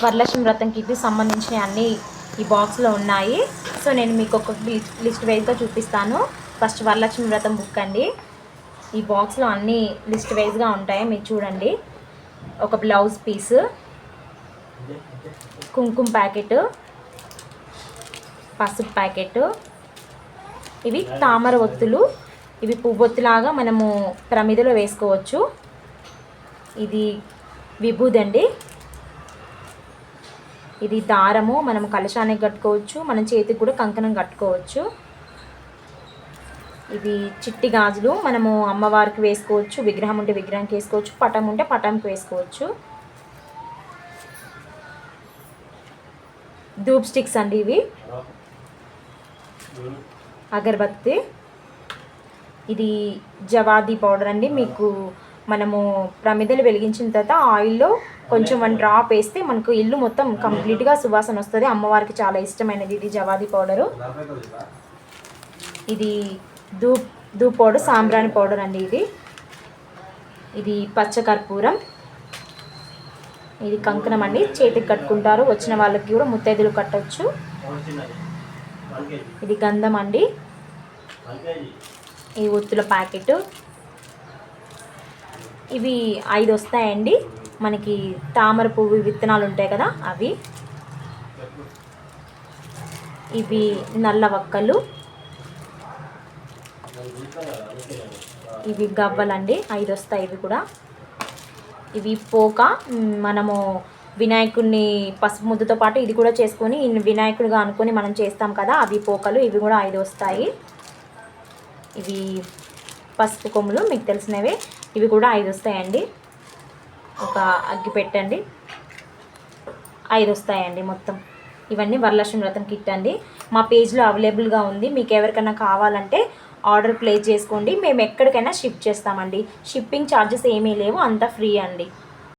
వరలక్ష్మి వ్రతం కిట్కి సంబంధించిన అన్నీ ఈ బాక్స్లో ఉన్నాయి. సో నేను మీకు ఒక లిస్ట్ వైజ్గా చూపిస్తాను. ఫస్ట్ వరలక్ష్మి వ్రతం బుక్ అండి. ఈ బాక్స్లో అన్నీ లిస్ట్ వైజ్గా ఉంటాయి, మీరు చూడండి. ఒక బ్లౌజ్ పీసు, కుంకుమ ప్యాకెట్, పసుపు ప్యాకెట్, ఇవి తామర ఒత్తులు, ఇవి పువ్వొత్తులాగా మనము ప్రమిదలో వేసుకోవచ్చు. ఇది విభూది అండి. ఇది దారము, మనం కలశానికి కట్టుకోవచ్చు, మన చేతికి కూడా కంకణం కట్టుకోవచ్చు. ఇవి చిట్టి గాజులు, మనము అమ్మవారికి వేసుకోవచ్చు, విగ్రహం ఉంటే విగ్రహానికి వేసుకోవచ్చు, పటం ఉంటే పటంకి వేసుకోవచ్చు. ధూప్ స్టిక్స్ అండి, ఇవి అగరబత్తి. ఇది జవాది పౌడర్ అండి. మీకు మనము ప్రమిదలు వెలిగించిన తర్వాత ఆయిల్లో కొంచెం 1 డ్రాప్ వేస్తే మనకు ఇల్లు మొత్తం కంప్లీట్గా సువాసన వస్తుంది. అమ్మవారికి చాలా ఇష్టమైనది ఇది జవాది పౌడరు. ఇది ధూప్ పౌడర్, సాంబ్రాణి పౌడర్ అండి. ఇది పచ్చకర్పూరం. ఇది కంకణం అండి, చేతికి కట్టుకుంటారు, వచ్చిన వాళ్ళకి కూడా ముత్తైదులు కట్టవచ్చు. ఇది గంధం అండి. ఈ ఒత్తుల ప్యాకెట్, ఇవి 5 వస్తాయండి. మనకి తామర పువ్వు విత్తనాలు ఉంటాయి కదా, అవి. ఇవి నల్ల వక్కలు, ఇవి గవ్వలండి, 5 వస్తాయి ఇవి కూడా. ఇవి పోక, మనము వినాయకుడిని పసుపు ముద్దతో పాటు ఇది కూడా చేసుకొని వినాయకుడిగా అనుకొని మనం చేస్తాం కదా, అవి పోకలు, ఇవి కూడా 5 వస్తాయి. ఇవి పసుపు కొమ్ములు, మీకు తెలిసినవే, ఇవి కూడా 5 వస్తాయండి. ఒక అగ్గి పెట్టండి, 5 వస్తాయండి మొత్తం. ఇవన్నీ వరలక్ష్మి వ్రతం కిట్ అండి. మా పేజ్లో అవైలబుల్గా ఉంది. మీకు ఎవరికైనా కావాలంటే ఆర్డర్ ప్లేస్ చేసుకోండి, మేము ఎక్కడికైనా షిప్ చేస్తామండి. షిప్పింగ్ ఛార్జెస్ ఏమీ లేవు, అంతా ఫ్రీ అండి.